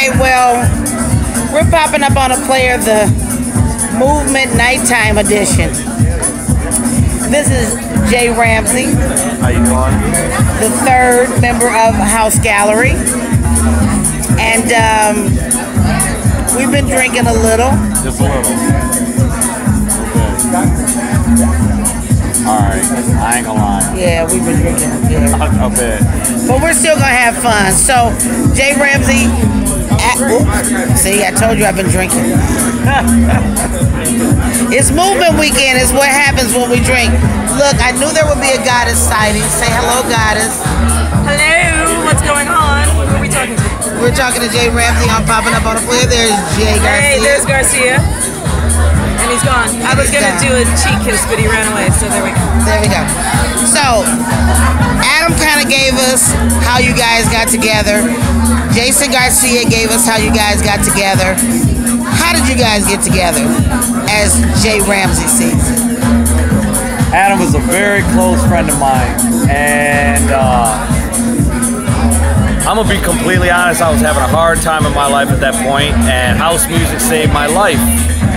Okay, well, we're popping up on a Playa, the Movement Nighttime Edition. This is Jay Ramsey. How you doing? The third member of House Gallery. And we've been drinking a little. Just a little. Alright, I ain't gonna lie. Yeah, we've been drinking. Yeah. I bet. But we're still gonna have fun. So, Jay Ramsey. See, I told you I've been drinking. It's movement weekend. It's what happens when we drink. Look, I knew there would be a goddess sighting. Say hello, goddess. Hello, what's going on? Who are we talking to? We're talking to Jay Ramsey on Popping Up on the Playa. There's Jay Garcia. Hey, there's Garcia. And he's gone. I was going to do a cheek kiss, but he ran away, so there we go. There we go. So, Adam kind of gave us how you guys got together. Jason Garcia gave us how you guys got together. How did you guys get together, as Jay Ramsey sees it? Adam was a very close friend of mine, and I'm gonna be completely honest, I was having a hard time in my life at that point, and house music saved my life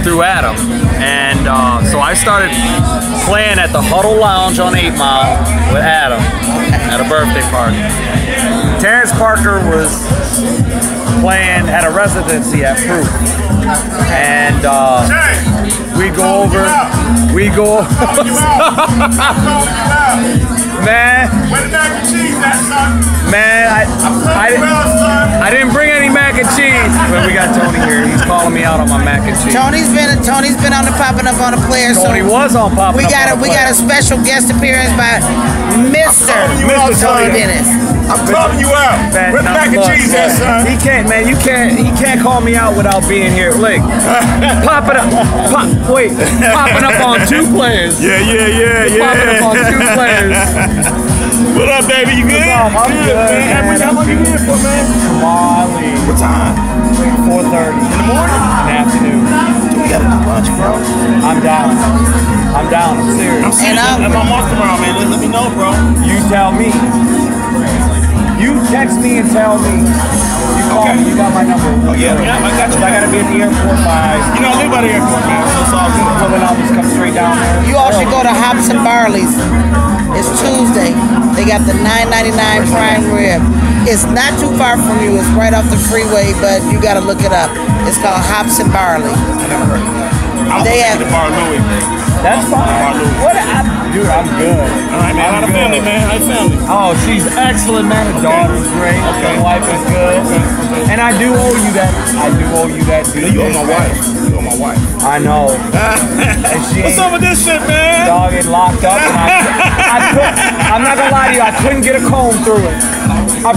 through Adam. And so I started playing at the Huddle Lounge on 8 Mile with Adam at a birthday party. Terrence Parker was playing, had a residency at Proof. And we go over, man. Where the mac and cheese at, son? Man, I didn't bring any mac and cheese. But we got Tony here. He's calling me out on my mac and cheese. Tony's been on the Popping Up on the Playa. Tony was on Poppin' Up on the Playa. We got a special guest appearance by Mr. Tony Dennis. I'm calling you out. Man, Where the mac and cheese at, son? He can't, man. He can't call me out without being here. Look, popping up on 2 players. Yeah. Popping up on 2 players. What up, baby? You good? I'm good, man. How long you here for, man? Molly. What time? 4:30 In the morning? in the afternoon. We gotta do lunch, bro. I'm down. I'm serious. I'm serious. I'm off tomorrow, man. Let me know, bro. You tell me. You text me and tell me. You call me. You got my number. Oh, yeah, I got you. I gotta be at the airport by. You know, I live by the airport, man. So it's all good. Well, then I'll just come straight down there. You all should go to Hops and Barley's. It's Tuesday. They got the $9.99 prime rib. It's not too far from you. It's right off the freeway, but you gotta look it up. It's called Hops and Barley. I never heard of it. They have the Bar Louis. That's fine. Dude, I'm good. All right, man. How the family, man? How the family? Oh, she's excellent, man. The daughter's great. Okay. The wife is good. And I do owe you that. Dude. You owe my wife. You owe my wife. I know. And she What's up with this shit, man? dog get locked up. And I'm not gonna lie to you. I couldn't get a comb through it. I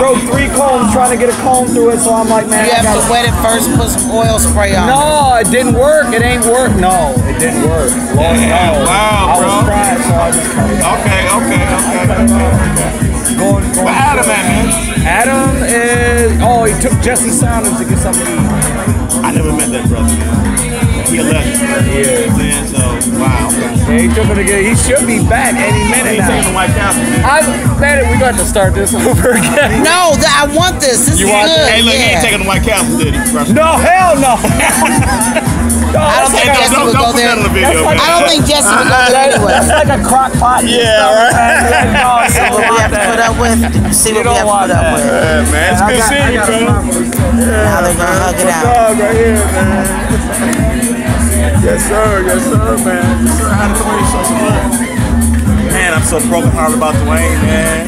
broke 3 combs trying to get a comb through it. So I'm like, man. You have to wet it first, put some oil spray on. No, it didn't work. It ain't work. No, it didn't work. Lord knows. Wow, I was bro. trying, so I just cut it. Okay. Going But Adam, man. Adam is. Oh, he took Jesse Saunders to get something to eat. I never met that brother, man. He a legend. Yeah. Man, so, wow. Yeah, he took him to get. He should be back any minute He's taking the now. White Castle, man. Man, we got to start this over again. No, I want this. This is want good. Hey, look, he ain't Yeah. taking the White Castle, did he? No, hell no. I don't think Jesse would go Don't put there. that on the video, man. I don't think Jesse would go there anyway. That's like a crock pot. Yeah, right. No, See what we have to put up with. See what we have to put up with. Yeah, man. It's good seeing you, bro. Now they're gonna hug it out. Dog right here, man. Yes, sir, man. Yes, sir. How the Dwayne show some love? Man, I'm so brokenhearted about Dwayne, man.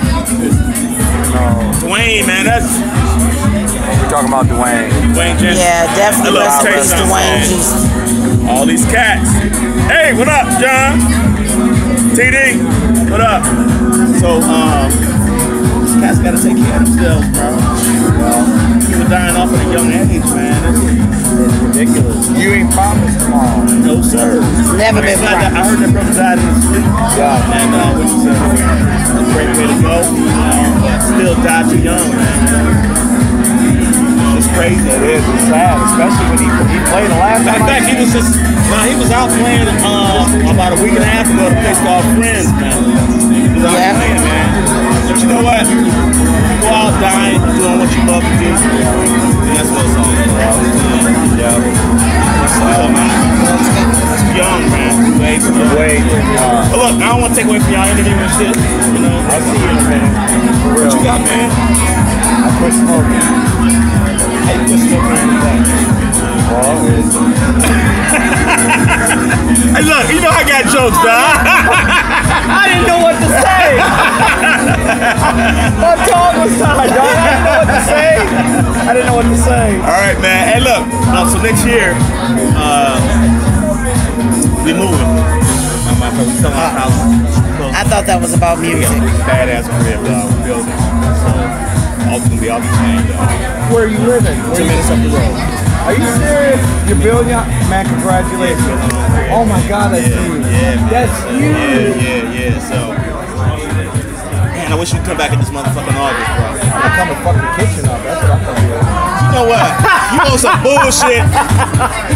Dwayne, man, that's We're talking about Dwayne. Dwayne Jensen. Yeah, definitely I love rest in peace, Taste Dwayne. Nuts, Just all these cats. Hey, what up, John? TD, what up? So, these cats gotta take care of themselves, bro. People dying off at a young age, man. It's ridiculous. You ain't promised tomorrow. No, sir. never been I promised. heard that brother died in his sleep. Yeah. And which is a great way to go. But still died too young, man. It's crazy. It is. It's sad, especially when he played the last Matter time. of fact, he was out playing about a week and a half ago at a place called Friends, man. He was out playing, man. But you know what? You go out dying, doing what you love to do. And want to take away from y'all interview and shit. You know, I'll see you, man. For real. what you got, man? I quit smoking. How you quit smoking and that? Well, Hey, look, you know I got jokes, dog. I didn't know what to say. My tongue was tied, dog. I didn't know what to say. All right, man. Hey, look. So next year, we moving. We selling our house. I thought that was about music. Badass crib, dog. We're building. So all gonna be off the chain, dog. Where are you living? 2 minutes up the road. Are you serious? You're building your... Man, congratulations. Oh my God, that's huge. Yeah, man. That's huge. Yeah. So, man, I wish you'd come back in this motherfucking August, bro. I come and fuck the kitchen up. That's what I'm gonna do. You know what? You know some bullshit.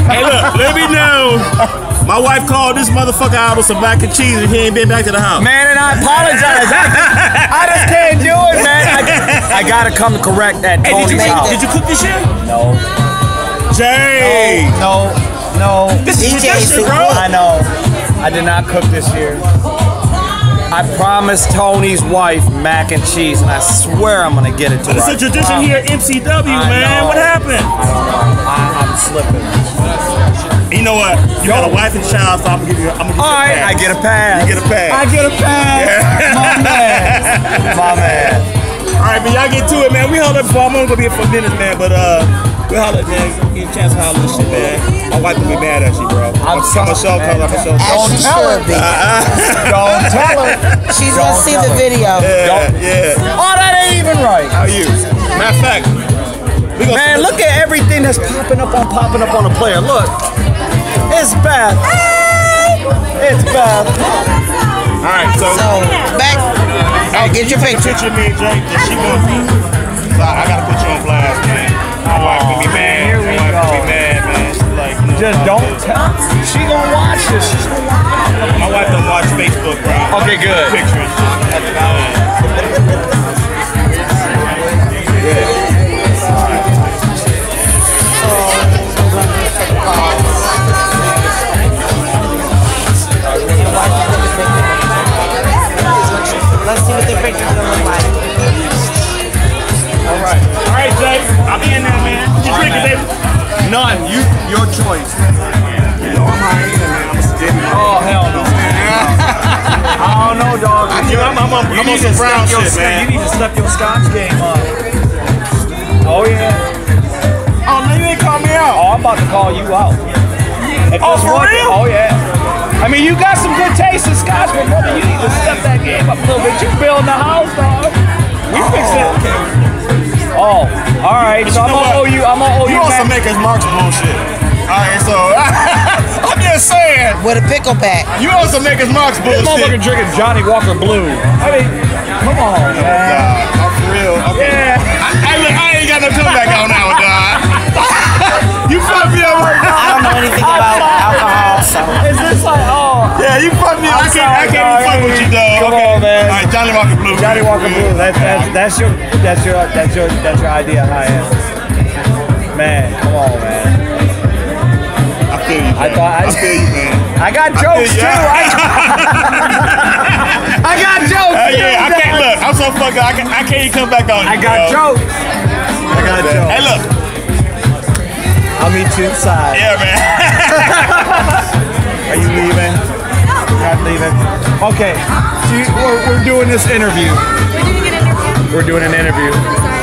Hey, look, let me know. My wife called this motherfucker out with some mac and cheese and he ain't been back to the house. Man, and I apologize. I just can't do it, man. I gotta come correct at Tony's house. Did you cook this year? No. Jay! No. This is DJ tradition, bro. I know. I did not cook this year. I promised Tony's wife mac and cheese, and I swear I'm gonna get it to her. It's a tradition here at MCW, man. What happened? I don't know. I'm slipping. You know what? You got a wife and child, so I'm gonna give you a pass. All right, I get a pass. You get a pass. I get a pass. Yeah. My man. All right, man, y'all get to it, man. We held up before. I'm only gonna be here for a minute, man, but we'll holler, man. Get a chance to holler this shit, man. My wife gonna be mad at you, bro. I'm a show call. I'm a show As call. she should be. Don't tell her. She's gonna see the video. Yeah. Oh, that ain't even right. How are you? Matter of fact, we gonna Man, look at everything that's popping up on the player. Look, it's Beth. It's Beth. All right, so back. Oh, get your picture. Picture me and Jake. That she gonna be. So I gotta put you on blast, man. My wife gonna be mad. Here we My wife go. gonna be mad, man. She's like, you know, Just don't tell. She gonna watch this. She's gonna watch My wife don't watch Facebook, bro. Okay, good. Pictures. Let's see what the picture's gonna look like. All right, Jay. I'll be in there, man. What you drinking, baby? None. Your choice. You know I'm high, man. I'm a steady. Oh hell no. I don't know, dog. I'm on some brown shit, man. You need to step your Scotch game up. Oh yeah. Oh, no, you ain't call me out. Oh, I'm about to call you out. If Oh, there's for one thing- real? Oh yeah. I mean, you got some good taste in Scotch, but brother, you need to step that game up a little bit. You building the house, dog. We fix it. Oh, all right. So I'm gonna owe you. You on some Maker's Marks bullshit. All right, so I'm just saying. With a pickleback. You on some Maker's Marks This motherfucker bullshit. drinking Johnny Walker Blue. I mean, come on, man. I'm for real. Okay. Yeah. I ain't got no comeback on that one, dog. You fucked me up. I don't know anything about alcohol, so. Is this like, oh? Yeah, you fucked me up. I can't even fuck with you, dog. Come Okay. on, man. All right, Johnny Walker Blue. Johnny Walker Blue. That's your idea of high end. Man, come on, man. I feel you, man. I feel you, man. I got jokes too. I got jokes. Yeah, I can't look. I'm so fucked up. I can't even come back on you. I got bro. jokes. I got jokes. Hey, look. I'll meet you inside. Yeah, man. Are you leaving? Not leaving. Okay. We're doing this interview. We're doing an interview.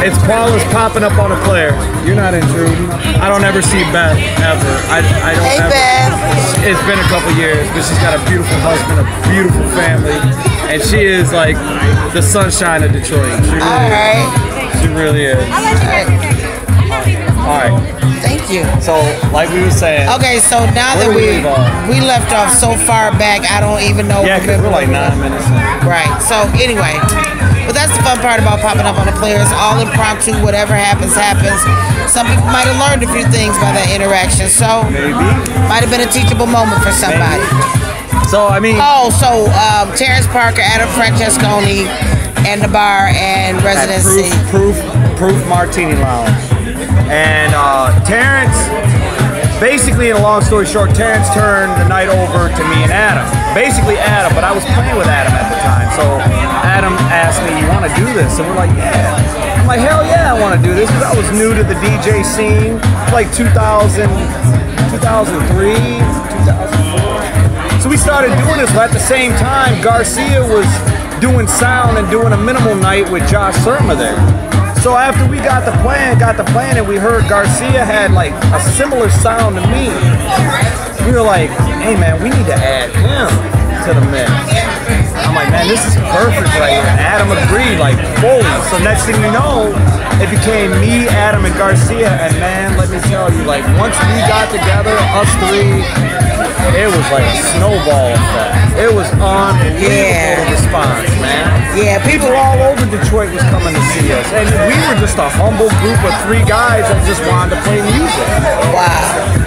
It's Paula's popping up on a player. You're not intruding. I don't ever see Beth ever. I don't Hey, ever. Beth. It's been a couple years, but she's got a beautiful husband, a beautiful family, and she is like the sunshine of Detroit. She really All is. right. She really is. All right. Thank you. So, like we were saying. Okay, so now that Where we leave off? we left off so far back, I don't even know. Yeah, because we're like 9 minutes in. Right. So anyway, but that's the fun part about popping up on the players. All impromptu, whatever happens, happens. Some people might have learned a few things by that interaction. So Maybe. might have been a teachable moment for somebody. So, I mean. Oh, so Terrence Parker, Adam Francesconi, and the bar and At residency. Proof Martini Lounge. And Terrence, basically, in a long story short, Terrence turned the night over to me and Adam. Basically Adam, but I was playing with Adam at the time. So Adam asked me, "You want to do this?" And we're like, "Yeah." I'm like, "Hell yeah, I want to do this," because I was new to the DJ scene, like 2000, 2003, 2004. So we started doing this, but at the same time, Garcia was doing sound and doing a minimal night with Josh Surma there. So after we got the plan, and we heard Garcia had like a similar sound to me, we were like, "Hey man, we need to add him to the mix." I'm like, "Man, this is perfect right here." And Adam agreed, like fully. So next thing you know, it became me, Adam, and Garcia. And man, let me tell you, like once we got together, us three, it was like a snowball effect. It was unbelievable response, man. Yeah, People all over Detroit was coming to see us. And we were just a humble group of 3 guys that just wanted to play music. Wow.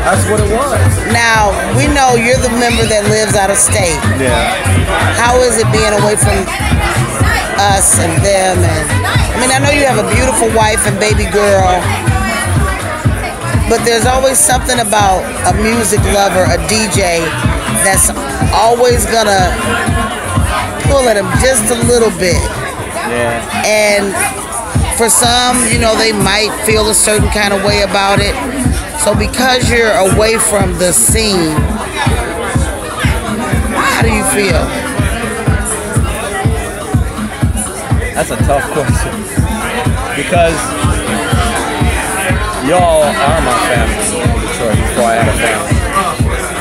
That's what it was. Now, we know you're the member that lives out of state. Yeah. How is it being away from us and them? And I mean, I know you have a beautiful wife and baby girl, but there's always something about a music lover, a DJ, that's always gonna pull at them just a little bit. Yeah. And for some, you know, they might feel a certain kind of way about it. So because you're away from the scene, how do you feel? That's a tough question. Because y'all are my family in Detroit before I had a family.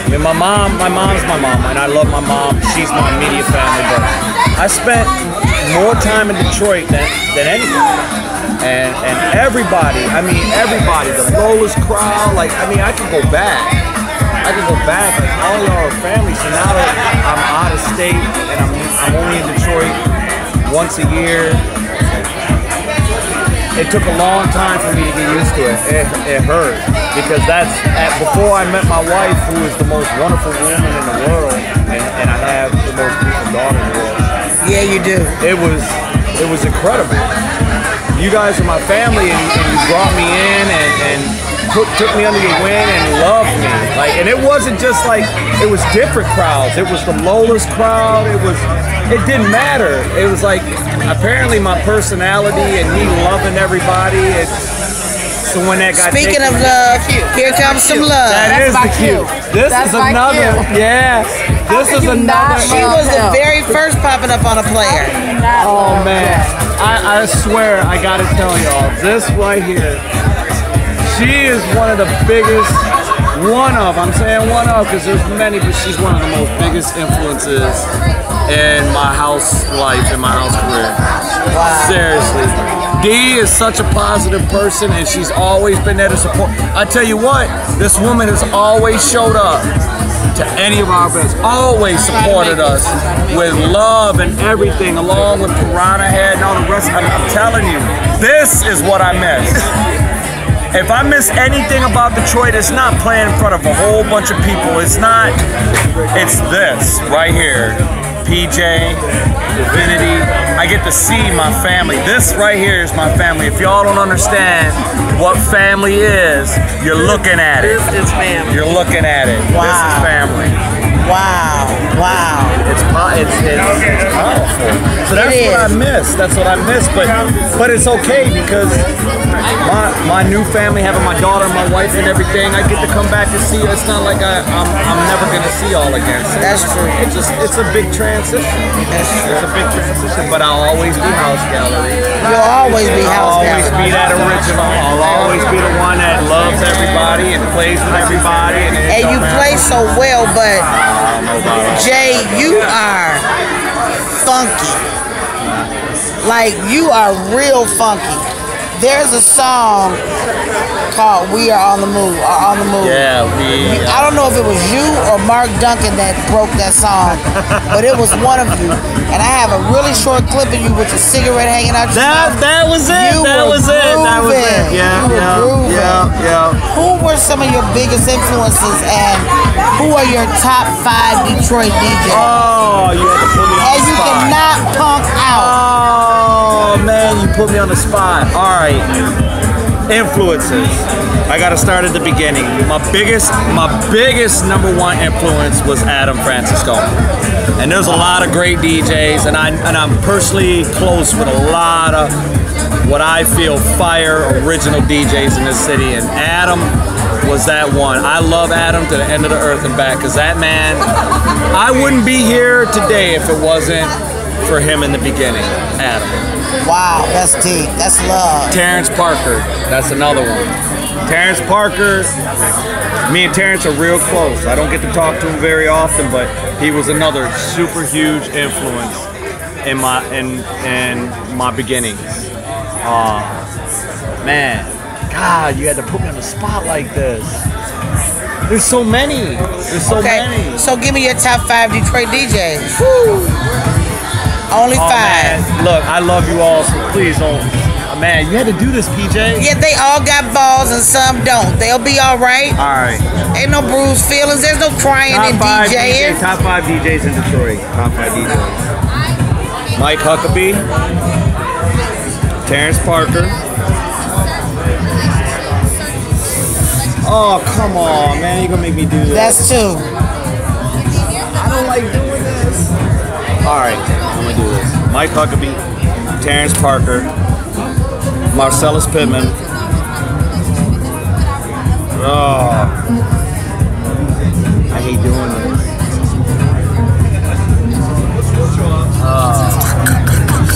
I mean, my mom's my mom, and I love my mom. She's my immediate family, but I spent more time in Detroit than anybody. And everybody, the lowest crowd, like, I mean, I could go back. Like, all y'all are family. So now that I'm out of state and I'm only in Detroit once a year, it took a long time for me to get used to it. It hurt, because before I met my wife, who is the most wonderful woman in the world, and I have the most beautiful daughter in the world. Yeah, you do. It was incredible. You guys are my family, and you brought me in and took me under your wing and loved me. Like, and it wasn't just like, it was different crowds. It was the lowest crowd. It didn't matter. It was like, apparently my personality and me loving everybody. So when that got Speaking of love, here comes some love. That is the cue. This is another. Yeah. This is another. She was the very first popping up on a player. Oh man. I swear, I gotta tell y'all, this right here, she is one of the biggest, I'm saying one of, because there's many, but she's one of the most biggest influences in my house life, in my house career. Wow. Seriously. Dee is such a positive person, and she's always been there to support. I tell you what, this woman has always showed up to any of our events, always supported us with love and everything, along with Piranha Head and all the rest. I'm telling you, this is what I miss. If I miss anything about Detroit, it's not playing in front of a whole bunch of people. It's this right here. PJ, Divinity. I get to see my family. This right here is my family. If y'all don't understand what family is, you're looking at it. This is family. You're looking at it. Wow. This is family. Wow. Wow. It's powerful. So that's what I miss. That's what I miss. But it's okay, because my new family, having my daughter and my wife and everything, I get to come back and see. It's not like I'm never gonna see y'all again. So That's true. It's a big transition. It's a big transition. But I'll always be House Gallery. You'll always be House I'll always be that original. I'll always be the one that loves everybody and plays with everybody. And you play so well, but Jay, you are funky. Like, you are real funky. There's a song called "We Are on the Move." Yeah, I don't know if it was you or Mark Duncan that broke that song, but it was one of you. And I have a really short clip of you with your cigarette hanging out your mouth. That was it. That was it. Yeah. Who were some of your biggest influences, and who are your top 5 Detroit DJs? Oh, you had to put me on the spot. And you cannot punk out. Oh man, you put me on the spot. All right. Influences. I gotta start at the beginning. My biggest #1 influence was Adam Francisco. And there's a lot of great DJs, and I'm personally close with a lot of what I feel fire original DJs in this city, and Adam was that one. I love Adam to the end of the earth and back, because that man, I wouldn't be here today if it wasn't for him in the beginning, Adam. Wow, that's deep. That's love. Terrence Parker, that's another one. Terrence Parker, me and Terrence are real close. I don't get to talk to him very often, but he was another super huge influence in my beginnings. Man, God, you had to put me on the spot like this. There's so many. There's so many. So give me your top 5 Detroit DJs. Woo. Only 5. Man. Look, I love you all, so please don't. Man, you had to do this, PJ. Yeah, they all got balls and some don't. They'll be all right. All right. Ain't no bruised feelings. There's no crying in DJing. Top 5 DJs in Detroit. Top 5 DJs. Mike Huckabee. Terrence Parker. Oh, come on, man. You're going to make me do this. That's 2. I don't like doing this. All right, I'm going to do this. Mike Huckabee, Terrence Parker, Marcellus Pittman. Oh, I hate doing this.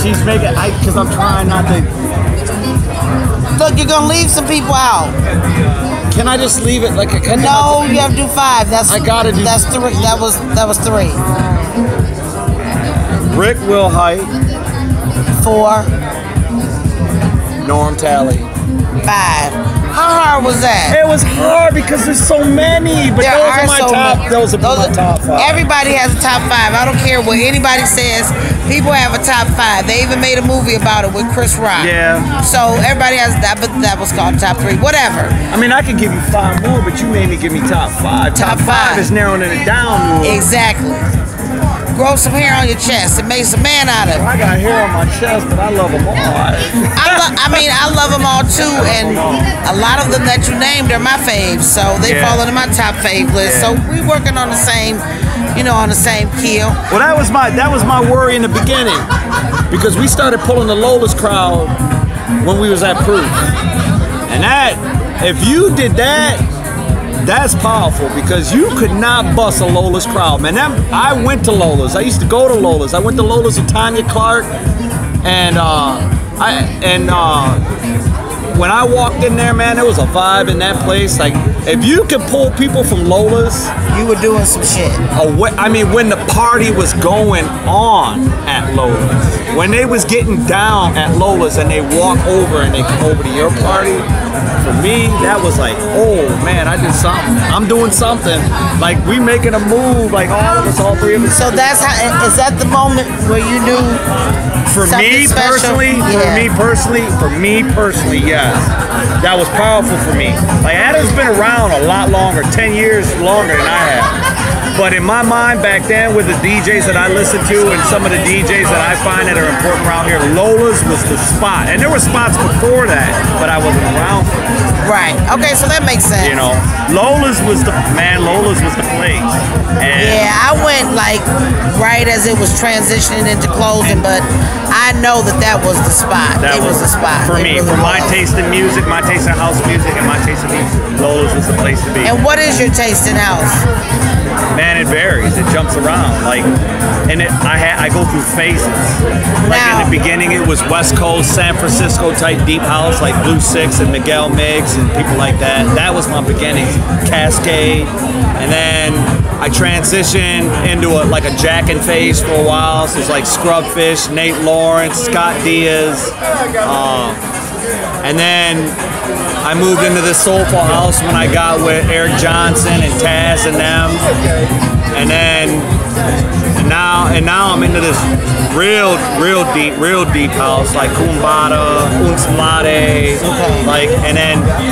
She's making, because I'm trying not to. Look, you're going to leave some people out. Can I just leave it like a? No, you have to do 5. I gotta do. That's 3. That was 3. Rick Wilhite. 4. Norm Talley. 5. How hard was that? It was hard because there's so many, but those are my top 5. Everybody has a top 5. I don't care what anybody says. People have a top 5. They even made a movie about it with Chris Rock. Yeah. So everybody has that, but that was called top 3. Whatever. I mean, I could give you 5 more, but you made me give me top 5. Top 5 is narrowing it down. Exactly. Grow some hair on your chest and make some man out of it. I got hair on my chest, but I love them all. I love them all too, and a lot of them that you named are my faves, so they fall into my top fave list. So we working on the same, on the same keel. Well, that was my worry in the beginning, because we started pulling the Lola's crowd when we was at Proof, and if you did that. That's powerful, because you could not bust a Lola's crowd, man. I went to Lola's. I used to go to Lola's. I went to Lola's with Tanya Clark, and when I walked in there, man, there was a vibe in that place. Like, if you could pull people from Lola's, you were doing some shit. When the party was going on at Lola's, when they was getting down at Lola's, and they walk over and they come over to your party. For me, that was like, oh man, I did something. I'm doing something. Like, we making a move, like all 3 of us. So is that the moment where you knew? For me personally, yes. That was powerful for me. Like, Adam's been around a lot longer, 10 years longer than I have. But in my mind back then, with the DJs that I listened to and some of the DJs that I find that are important around here, Lola's was the spot. And there were spots before that, but I wasn't around for it. Right. Okay, so that makes sense. Lola's was the place. And yeah, I went like right as it was transitioning into closing, but I know that was the spot. It was the spot. For me, for my taste in music, my taste in house music, and my taste in music, Lola's was the place to be. And what is your taste in house? Man, it varies. It jumps around. I go through phases. Like, in the beginning, it was West Coast, San Francisco type deep house, like Blue Six and Miguel Miggs and people like that. That was my beginnings. Cascade, and then I transitioned into a jacking phase for a while. So it's like Scrubfish, Nate Lawrence, Scott Diaz, and then I moved into the soulful house when I got with Eric Johnson and Taz and them, and now I'm into this real deep house, like Kumbada, Unsalade,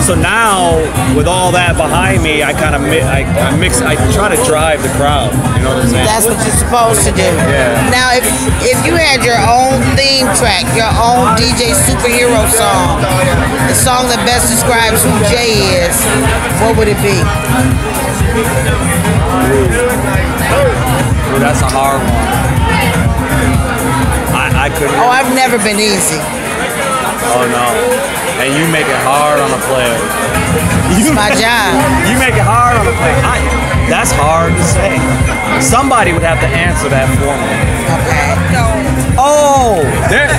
so now with all that behind me, I kind of I try to drive the crowd. You know what I'm saying? That's what you're supposed to do. Yeah. Now, if you had your own theme track, your own DJ superhero song, the song that best describes who Jay is, what would it be? Ooh, that's a hard one. I couldn't. Oh, I've never been easy. Oh no. And you make it hard on a player. It's my job. You make it hard on a player. That's hard to say. Somebody would have to answer that for me. Okay. Oh,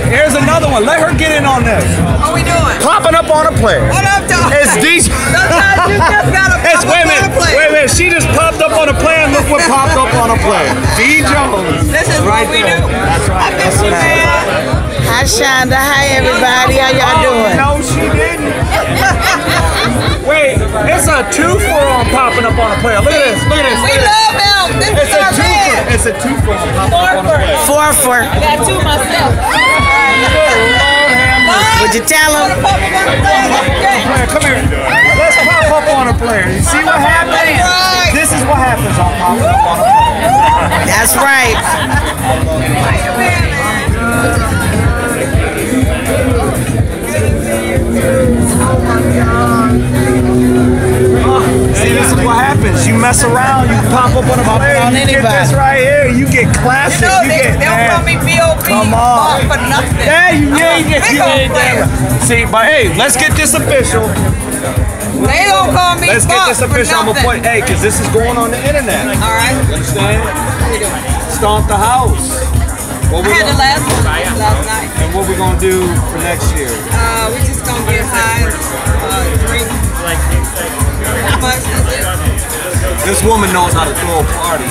here's another one. Let her get in on this. What we doing? Popping up on a player. What up, dog? It's DJ. Sometimes you just gotta pop up on a play. Wait. She just popped up on a player. And look what popped up on a player. D Jones. This is right what we there. do. That's right. I miss you, man. Hi, Shonda. Hi, everybody. How y'all doing? No, she didn't. Wait, it's a twofer on popping up on a player. Look at this. Look at this. We love him. This is our man. It's a twofer on popping up on a player. Four. I got two myself. Would you tell him? Come here. Let's pop up on a player. You see what happens? Right. This is what happens on popping up on a player. That's right. See, this is what happens. You mess around, you pop up on a player, on you get anybody. this right here, you get classic. No, You they get don't call me B.O.B. Come on. for nothing. Yeah, you Big old player. See, but hey, let's get this official. They don't call me Let's get Buck this for official. I'm gonna nothing. put, hey, because this is going on the internet. All right. You understand? What we doing? Stomp the house. What I we had the gonna, last one last night. and what we gonna do for next year? We just gonna get high, drink. How much is it? This woman knows how to throw a party.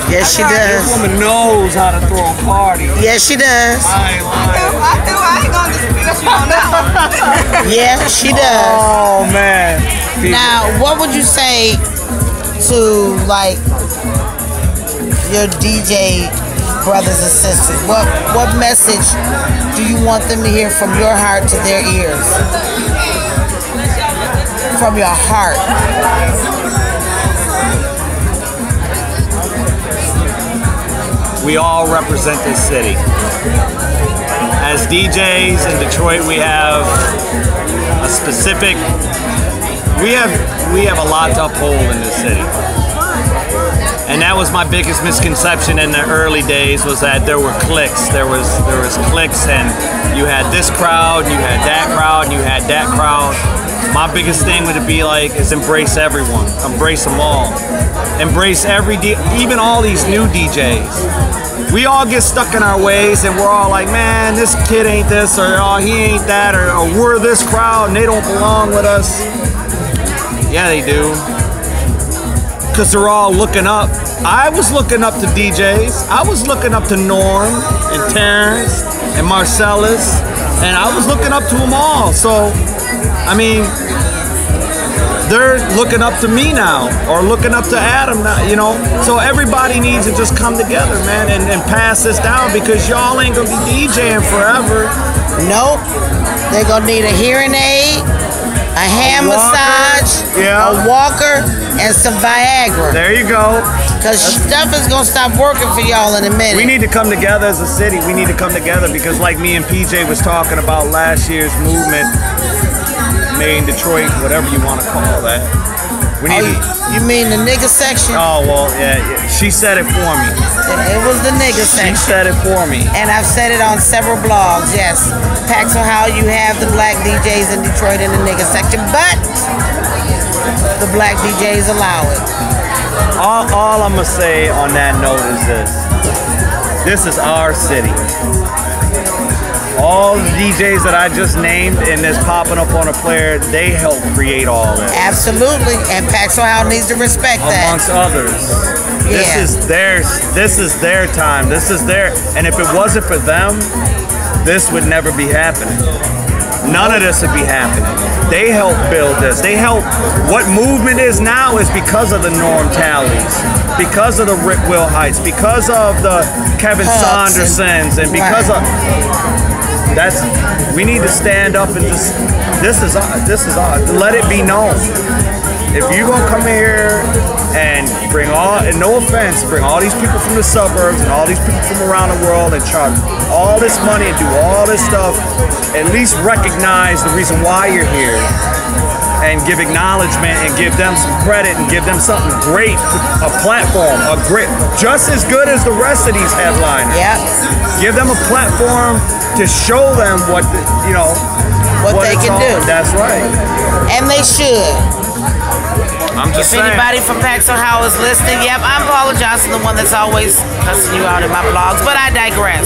Yes, she This does. woman knows how to throw a party. Yes, she does. I ain't lying. I ain't gonna dispute you on that one. Yeah, she does. Oh man. Now, what would you say to like your DJ brothers and sisters? What message do you want them to hear from your heart to their ears? From your heart. We all represent this city. As DJs in Detroit, we have a specific. We have a lot to uphold in this city. And that was my biggest misconception in the early days, was that there were cliques. There was cliques, and you had this crowd, you had that crowd, and you had that crowd. My biggest thing would be like is embrace everyone, embrace them all, embrace even all these new DJs. We all get stuck in our ways, and we're all like, man, this kid ain't this, or oh, he ain't that, or we're this crowd and they don't belong with us. Yeah, they do. Because they're all looking up. I was looking up to DJs. I was looking up to Norm and Terrence and Marcellus, and I was looking up to them all. So, I mean, they're looking up to me now, or looking up to Adam now, you know. So everybody needs to just come together, man, and pass this down, because y'all ain't gonna be DJing forever. Nope. They're gonna need a hearing aid, a hand massage, a walker, and some Viagra. There you go. Because stuff is gonna stop working for y'all in a minute. We need to come together as a city. We need to come together, because like me and PJ was talking about last year's movement, made in Detroit, whatever you want to call that. We need you mean the nigga section? Oh, well, yeah. She said it for me. It was the nigga section. She said it for me. And I've said it on several blogs, yes. Paxo, how you have the black DJs in Detroit in the nigga section, but the black DJs allow it. All I'm going to say on that note is this. This is our city. All the DJs that I just named in this popping up on a player, they help create all this. Absolutely, and Paxo House needs to respect that. Amongst others. Yeah. This is their time. This is their, and if it wasn't for them, this would never be happening. None of this would be happening. They helped build this. They helped. What movement is now is because of the Norm Tallies, because of the Rick Will Heights, because of the Kevin Saundersons, and because of we need to stand up and just this is let it be known. if you gonna come here and bring and no offense, bring all these people from the suburbs and all these people from around the world and charge all this money and do all this stuff, at least recognize the reason why you're here and give acknowledgement and give them some credit and give them something great, a platform, just as good as the rest of these headliners. Yeah. Give them a platform to show them what they can do. That's right. And they should. I'm just saying. If anybody from Paxton Howell is listening, yep, I'm Paula Johnson, the one that's always cussing you out in my blogs, but I digress.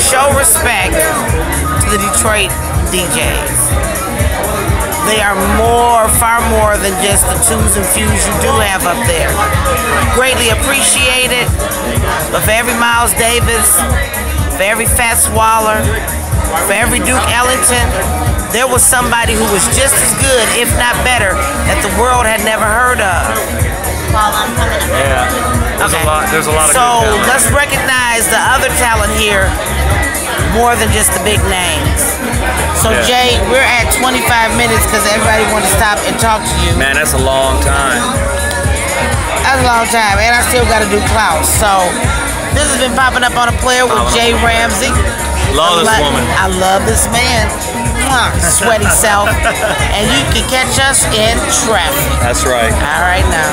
Show respect to the Detroit DJs. They are far more than just the twos and fews you do have up there. Greatly appreciated. But for every Miles Davis, for every Fats Waller, for every Duke Ellington, there was somebody who was just as good, if not better, that the world had never heard of. Yeah. There's a lot of so good talent. Let's recognize the other talent here more than just the big names. So Jay, we're at 25 minutes because everybody wants to stop and talk to you. Man, that's a long time. That's a long time, and I still got to do Klaus. So this has been Popping Up on a Player with Jay Ramsey. Love this woman. I love this man. Mwah, sweaty self. And you can catch us in traffic. That's right. All right now.